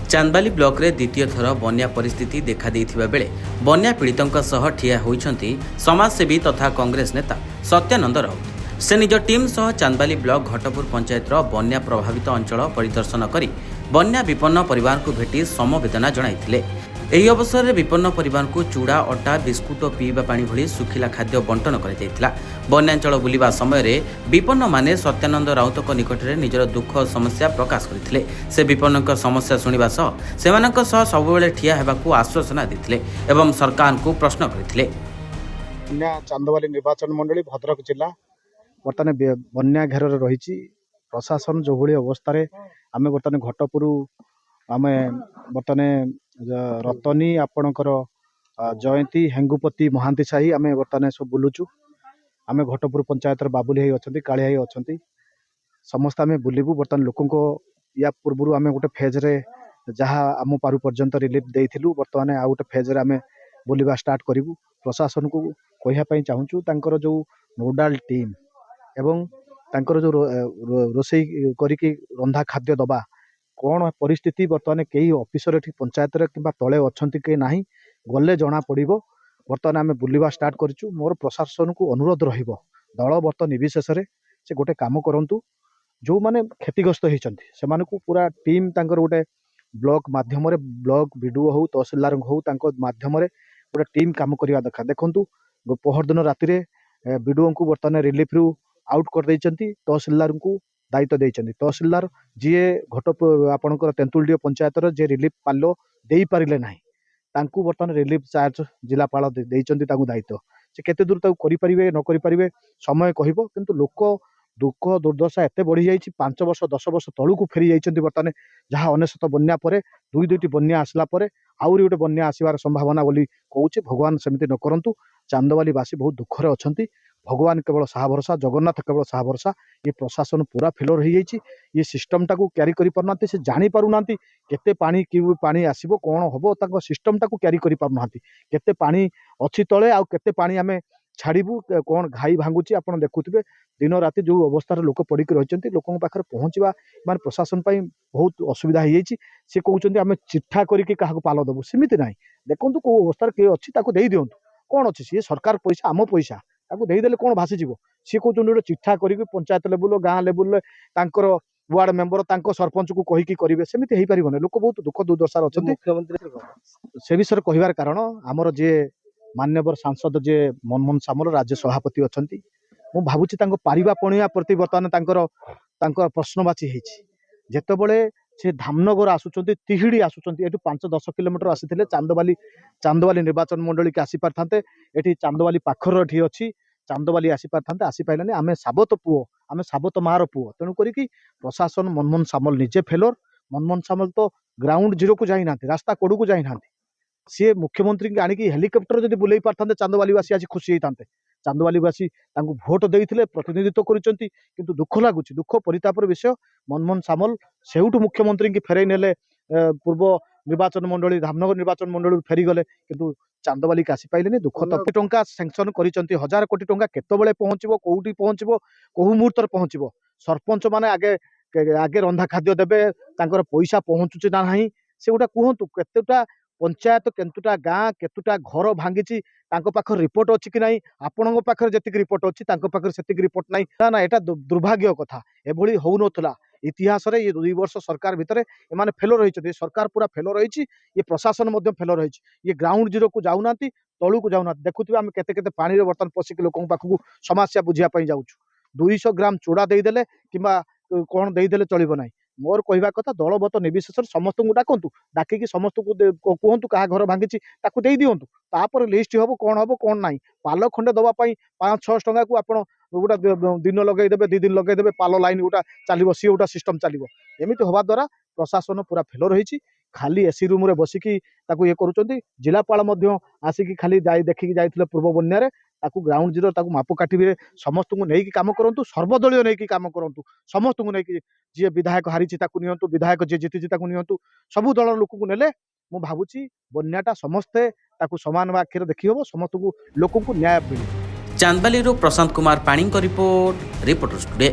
Chandbali block रे द्वितीय थर बन्या परिस्थिति देखा देइथिबा बेले बन्या पीड़ितों सह ठिया होइछंती समाजसेवी तथा कांग्रेस नेता सत्यानंद राउत। से निज टीम सह चांदबाली ब्लॉक घटपुर पंचायत बन्या प्रभावित अंचल परिदर्शन करी बन्या विपन्न परिवार को भेटी समवेदना जणाइथिले। ଏହି ଅବସରରେ ବିପନ୍ନ ପରିବାରଙ୍କୁ ଚୁଡ଼ା, ଅଟା, ବିସ୍କୁଟ ଓ ପିଇବା ପାଣି ଭଳି ଶୁଖିଲା ଖାଦ୍ୟ ବଣ୍ଟନ କରାଯାଇଥିଲା। ବନ୍ୟାଞ୍ଚଳ ବୁଲିବା ସମୟରେ ବିପନ୍ନମାନେ ସତ୍ୟାନନ୍ଦ ରାଉତଙ୍କ ନିକଟରେ ନିଜର ଦୁଃଖ ସମସ୍ୟା ପ୍ରକାଶ କରିଥିଲେ। ସେ ବିପନ୍ନଙ୍କ ସମସ୍ୟା ଶୁଣିବା ସହ ସେମାନଙ୍କ ସହ ସବୁବେଳେ ଠିଆ ହେବାକୁ ଆଶ୍ୱାସନା ଦେଇଥିଲେ ଏବଂ ସରକାରଙ୍କୁ ପ୍ରଶ୍ନ କରିଥିଲେ। ବନ୍ୟା ଚାନ୍ଦବାଲି ନିର୍ବାଚନ ମଣ୍ଡଳୀ ଭଦ୍ରକ ଜିଲ୍ଲା ବର୍ତ୍ତମାନ ବନ୍ୟା ଘେରରେ ରହିଛି। ପ୍ରଶାସନ ଯେଉଁଭଳି ଅବସ୍ଥାରେ ଆମେ ବର୍ତ୍ତମାନ ଘଟପୁର ଆମେ ବର୍ତ୍ତମାନ ରତନୀ ଆପଣଙ୍କର ଜୟନ୍ତୀ ହେଙ୍ଗୁପତି ମହାନ୍ତି ସାହି ଆମେ ବର୍ତ୍ତମାନ ସବୁ ବୁଲୁଛୁ। ଆମେ ଘଟପୁର ପଞ୍ଚାୟତର ବାବୁଲି ଭାଇ ଅଛନ୍ତି, କାଳି ଭାଇ ଅଛନ୍ତି, ସମସ୍ତେ ଆମେ ବୁଲିବୁ। ବର୍ତ୍ତମାନ ଲୋକଙ୍କ ୟା ପୂର୍ବରୁ ଆମେ ଗୋଟେ ଫେଜ୍ରେ ଯାହା ଆମ ପାରୁ ପର୍ଯ୍ୟନ୍ତ ରିଲିଫ୍ ଦେଇଥିଲୁ, ବର୍ତ୍ତମାନ ଆଉ ଗୋଟେ ଫେଜ୍ରେ ଆମେ ବୁଲିବା ଷ୍ଟାର୍ଟ କରିବୁ। ପ୍ରଶାସନକୁ କହିବା ପାଇଁ ଚାହୁଁଛୁ ତାଙ୍କର ଯେଉଁ ନୋଡାଲ ଟିମ୍ ଏବଂ ତାଙ୍କର ଯେଉଁ ରୋଷେଇ କରିକି ରନ୍ଧା ଖାଦ୍ୟ ଦେବା କ'ଣ ପରିସ୍ଥିତି ବର୍ତ୍ତମାନ କେହି ଅଫିସର ଏଠି ପଞ୍ଚାୟତରେ କିମ୍ବା ତଳେ ଅଛନ୍ତି କି ନାହିଁ ଗଲେ ଜଣା ପଡ଼ିବ। ବର୍ତ୍ତମାନ ଆମେ ବୁଲିବା ଷ୍ଟାର୍ଟ କରିଛୁ। ମୋର ପ୍ରଶାସନକୁ ଅନୁରୋଧ ରହିବ, ଦଳ ବର୍ତ୍ତ ନିର୍ବିଶେଷରେ ସେ ଗୋଟେ କାମ କରନ୍ତୁ, ଯେଉଁମାନେ କ୍ଷତିଗ୍ରସ୍ତ ହେଇଛନ୍ତି ସେମାନଙ୍କୁ ପୁରା ଟିମ୍ ତାଙ୍କର ଗୋଟେ ବ୍ଲକ ମାଧ୍ୟମରେ ବ୍ଲକ ବିଡିଓ ହଉ ତହସିଲଦାର ହଉ ତାଙ୍କ ମାଧ୍ୟମରେ ଗୋଟେ ଟିମ୍ କାମ କରିବା ଦରକାର। ଦେଖନ୍ତୁ ପହରଦିନ ରାତିରେ ବିଡିଓଙ୍କୁ ବର୍ତ୍ତମାନ ରିଲିଫରୁ ଆଉଟ୍ କରିଦେଇଛନ୍ତି, ତହସିଲଦାରଙ୍କୁ ଦାୟିତ୍ୱ ଦେଇଛନ୍ତି। ତହସିଲଦାର ଯିଏ ଆପଣଙ୍କର ତେନ୍ତୁଳିଡିହ ପଞ୍ଚାୟତର ଯିଏ ରିଲିଫ ପାଲ ଦେଇପାରିଲେ ନାହିଁ ତାଙ୍କୁ ବର୍ତ୍ତମାନ ରିଲିଫ ଚାର୍ଜ ଜିଲ୍ଲାପାଳ ଦେଇଛନ୍ତି ତାଙ୍କୁ ଦାୟିତ୍ୱ। ସେ କେତେ ଦୂର ତାକୁ କରିପାରିବେ ନ କରିପାରିବେ ସମୟ କହିବ, କିନ୍ତୁ ଲୋକ ଦୁଃଖ ଦୁର୍ଦ୍ଦଶା ଏତେ ବଢ଼ିଯାଇଛି। 5 ବର୍ଷ 10 ବର୍ଷ ତଳକୁ ଫେରି ଯାଇଛନ୍ତି। ବର୍ତ୍ତମାନ ଯାହା ଅନେଶତ ବନ୍ୟା ପରେ ଦୁଇଟି ବନ୍ୟା ଆସିଲା ପରେ ଆହୁରି ଗୋଟେ ବନ୍ୟା ଆସିବାର ସମ୍ଭାବନା ବୋଲି କହୁଛି। ଭଗବାନ ସେମିତି ନ କରନ୍ତୁ। ଚାନ୍ଦବାଲିବାସୀ ବହୁତ ଦୁଃଖରେ ଅଛନ୍ତି। ଭଗବାନ କେବଳ ସାହା ଭରସା, ଜଗନ୍ନାଥ କେବଳ ସାହା ଭରସା। ଏ ପ୍ରଶାସନ ପୁରା ଫେଲର ହେଇଯାଇଛି। ଏ ସିଷ୍ଟମଟାକୁ କ୍ୟାରି କରିପାରୁନାହାନ୍ତି। ସେ ଜାଣିପାରୁନାହାନ୍ତି କେତେ ପାଣି କେଉଁ ପାଣି ଆସିବ କ'ଣ ହେବ, ତାଙ୍କ ସିଷ୍ଟମଟାକୁ କ୍ୟାରି କରିପାରୁନାହାନ୍ତି। କେତେ ପାଣି ଅଛି ତଳେ ଆଉ କେତେ ପାଣି ଆମେ ଛାଡ଼ିବୁ, କ'ଣ ଘାଇ ଭାଙ୍ଗୁଛି ଆପଣ ଦେଖୁଥିବେ। ଦିନ ରାତି ଯେଉଁ ଅବସ୍ଥାରେ ଲୋକ ପଡ଼ିକି ରହିଛନ୍ତି, ଲୋକଙ୍କ ପାଖରେ ପହଞ୍ଚିବା ମାନେ ପ୍ରଶାସନ ପାଇଁ ବହୁତ ଅସୁବିଧା ହେଇଯାଇଛି। ସେ କହୁଛନ୍ତି ଆମେ ଚିଠା କରିକି କାହାକୁ ପାଲ ଦେବୁ, ସେମିତି ନାହିଁ। ଦେଖନ୍ତୁ କେଉଁ ଅବସ୍ଥାରେ କିଏ ଅଛି ତାକୁ ଦେଇଦିଅନ୍ତୁ। କ'ଣ ଅଛି, ସିଏ ସରକାର ପଇସା ଆମ ପଇସା, ତାକୁ ଦେଇଦେଲେ କ'ଣ ଭାସିଯିବ। ସିଏ କହୁଛନ୍ତି ଗୋଟେ ଚିଠା କରିକି ପଞ୍ଚାୟତ ଲେବୁଲ ଗାଁ ଲେବୁଲରେ ତାଙ୍କର ୱାର୍ଡ ମେମ୍ବର ତାଙ୍କ ସରପଞ୍ଚକୁ କହିକି କରିବେ, ସେମିତି ହେଇପାରିବନି। ଲୋକ ବହୁତ ଦୁଃଖ ଦୁର୍ଦ୍ଦଶାରେ ଅଛନ୍ତି। ସେ ବିଷୟରେ କହିବାର କାରଣ ଆମର ଯିଏ ମାନ୍ୟବର ସାଂସଦ ଯିଏ ମନମୋହନ ସାମଲ ରାଜ୍ୟ ସଭାପତି ଅଛନ୍ତି, ମୁଁ ଭାବୁଛି ତାଙ୍କ ପାରିବା ପଣିଆ ପ୍ରତି ବର୍ତ୍ତମାନ ତାଙ୍କର ପ୍ରଶ୍ନବାଚୀ ହେଇଛି। ଯେତେବେଳେ ସେ ଧାମନଗର ଆସୁଛନ୍ତି, ତିହିଡ଼ି ଆସୁଛନ୍ତି, ଏଠୁ 5-10 କିଲୋମିଟର ଆସିଥିଲେ ଚାନ୍ଦବାଲି ନିର୍ବାଚନ ମଣ୍ଡଳୀକି ଆସିପାରିଥାନ୍ତେ। ଏଠି ଚାନ୍ଦବାଲି ପାଖର ଏଠି ଅଛି, ଚାନ୍ଦବାଲି ଆସିପାରିଥାନ୍ତେ, ଆସିପାରିଲାନି। ଆମେ ସାବତ ପୁଅ, ଆମେ ସାବତ ମାର ପୁଅ। ତେଣୁ କରିକି ପ୍ରଶାସନ ମନମୋହନ ସାମଲ ନିଜେ ଫେଲର। ମନମୋହନ ସାମଲ ତ ଗ୍ରାଉଣ୍ଡ ଜିରୋକୁ ଯାଇନାହାନ୍ତି, ରାସ୍ତା କଡ଼କୁ ଯାଇନାହାନ୍ତି। ସିଏ ମୁଖ୍ୟମନ୍ତ୍ରୀଙ୍କୁ ଆଣିକି ହେଲିକପ୍ଟର ଯଦି ବୁଲେଇ ପାରିଥାନ୍ତେ ଚାନ୍ଦବାଲିବାସୀ ଆଜି ଖୁସି ହେଇଥାନ୍ତେ। ଚାନ୍ଦବାଲିବାସୀ ତାଙ୍କୁ ଭୋଟ ଦେଇଥିଲେ, ପ୍ରତିନିଧିତ୍ୱ କରିଛନ୍ତି, କିନ୍ତୁ ଦୁଃଖ ଲାଗୁଛି, ଦୁଃଖ ପରିତାପର ବିଷୟ। ମନମୋହନ ସାମଲ ସେଇଠୁ ମୁଖ୍ୟମନ୍ତ୍ରୀଙ୍କୁ ଫେରାଇ ନେଲେ ପୂର୍ବ ନିର୍ବାଚନ ମଣ୍ଡଳୀ ଧାମନଗର ନିର୍ବାଚନ ମଣ୍ଡଳୀରୁ ଫେରିଗଲେ, କିନ୍ତୁ ଚାନ୍ଦବାଲିକି ଆସିପାରିଲେନି। ଦୁଃଖ ତ ଟଙ୍କା ସାଂସନ କରିଛନ୍ତି, 1000 କୋଟି ଟଙ୍କା କେତେବେଳେ ପହଞ୍ଚିବ, କୋଉଠି ପହଞ୍ଚିବ, କୋଉ ମୁହୂର୍ତ୍ତରେ ପହଞ୍ଚିବ। ସରପଞ୍ଚ ମାନେ ଆଗେ ରନ୍ଧା ଖାଦ୍ୟ ଦେବେ, ତାଙ୍କର ପଇସା ପହଞ୍ଚୁଛି ନା ନାହିଁ ସେ ଗୋଟେ କୁହନ୍ତୁ। କେତେଟା ପଞ୍ଚାୟତ, କେତେଟା ଗାଁ, କେତେଟା ଘର ଭାଙ୍ଗିଛି, ତାଙ୍କ ପାଖରେ ରିପୋର୍ଟ ଅଛି କି ନାହିଁ? ଆପଣଙ୍କ ପାଖରେ ଯେତିକି ରିପୋର୍ଟ ଅଛି ତାଙ୍କ ପାଖରେ ସେତିକି ରିପୋର୍ଟ ନାହିଁ। ନା ଏଟା ଦୁର୍ଭାଗ୍ୟ କଥା। ଏଭଳି ହଉନଥିଲା ଇତିହାସରେ। ଏ 2 ବର୍ଷ ସରକାର ଭିତରେ ଏମାନେ ଫେଲର ହେଇଛନ୍ତି। ସରକାର ପୁରା ଫେଲର ହେଇଛି। ଏ ପ୍ରଶାସନ ମଧ୍ୟ ଫେଲର ହେଇଛି। ଇଏ ଗ୍ରାଉଣ୍ଡ ଜିରୋକୁ ଯାଉନାହାନ୍ତି, ତଳକୁ ଯାଉନାହାନ୍ତି। ଦେଖୁଥିବେ ଆମେ କେତେ ପାଣିରେ ବର୍ତ୍ତମାନ ପଶିକି ଲୋକଙ୍କ ପାଖକୁ ସମସ୍ୟା ବୁଝିବା ପାଇଁ ଯାଉଛୁ। 200 ଗ୍ରାମ ଚୁଡ଼ା ଦେଇଦେଲେ କିମ୍ବା କ'ଣ ଦେଇଦେଲେ ଚଳିବ ନାହିଁ। ମୋର କହିବା କଥା, ଦଳବତ ନିର୍ବିଶେଷରେ ସମସ୍ତଙ୍କୁ ଡାକନ୍ତୁ, ଡାକିକି ସମସ୍ତଙ୍କୁ କୁହନ୍ତୁ କାହା ଘର ଭାଙ୍ଗିଛି ତାକୁ ଦେଇ ଦିଅନ୍ତୁ। ତାପରେ ଲିଷ୍ଟ ହବ କ'ଣ ହବ କ'ଣ ନାହିଁ। ପାଲ ଖଣ୍ଡେ ଦେବା ପାଇଁ 500-600 ଟଙ୍କାକୁ ଆପଣ ଗୋଟେ ଦିନ ଲଗେଇଦେବେ, 2 ଦିନ ଲଗେଇଦେବେ, ପାଲ ଲାଇନ ଗୋଟା ଚାଲିବ, ସିଏ ଗୋଟା ସିଷ୍ଟମ ଚାଲିବ। ଏମିତି ହବା ଦ୍ୱାରା ପ୍ରଶାସନ ପୁରା ଫେଲର ହେଇଛି। ଖାଲି ଏସି ରୁମରେ ବସିକି ତାକୁ ଇଏ କରୁଛନ୍ତି। ଜିଲ୍ଲାପାଳ ମଧ୍ୟ ଆସିକି ଖାଲି ଦେଖିକି ଯାଇଥିଲେ ପୂର୍ବ ବନ୍ୟାରେ। ତାକୁ ଗ୍ରାଉଣ୍ଡ ଜିରୋ ତାକୁ ମାପକାଠିରେ ସମସ୍ତଙ୍କୁ ନେଇକି କାମ କରନ୍ତୁ, ସର୍ବଦଳୀୟ ନେଇକି କାମ କରନ୍ତୁ। ସମସ୍ତଙ୍କୁ ନେଇକି, ଯିଏ ବିଧାୟକ ହାରିଛି ତାକୁ ନିଅନ୍ତୁ, ବିଧାୟକ ଯିଏ ଜିତିଛି ତାକୁ ନିଅନ୍ତୁ। ସବୁ ଦଳର ଲୋକଙ୍କୁ ନେଲେ ମୁଁ ଭାବୁଛି ବନ୍ୟାଟା ସମସ୍ତେ ତାକୁ ସମାନ ଆଖିରେ ଦେଖି ହେବ, ସମସ୍ତଙ୍କୁ ଲୋକଙ୍କୁ ନ୍ୟାୟ ମିଳିବ। ଚାନ୍ଦବାଲିରୁ ପ୍ରଶାନ୍ତ କୁମାର ପାଣିଙ୍କ ରିପୋର୍ଟ, ରିପୋର୍ଟର୍ସ ଟୁଡେ।